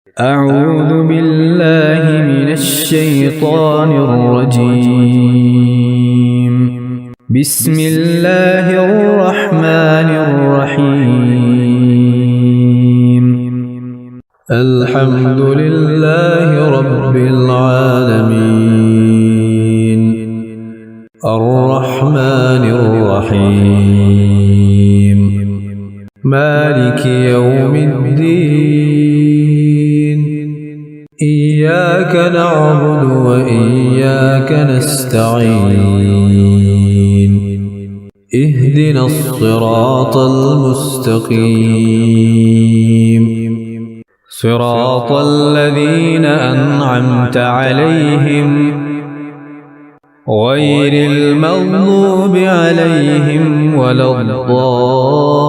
أعوذ بالله من الشيطان الرجيم. بسم الله الرحمن الرحيم. الحمد لله رب العالمين، الرحمن الرحيم، مالك يوم الدين. إياك نعبد وإياك نستعين. اهدنا الصراط المستقيم، صراط الذين أنعمت عليهم غير المغضوب عليهم ولا الضالين.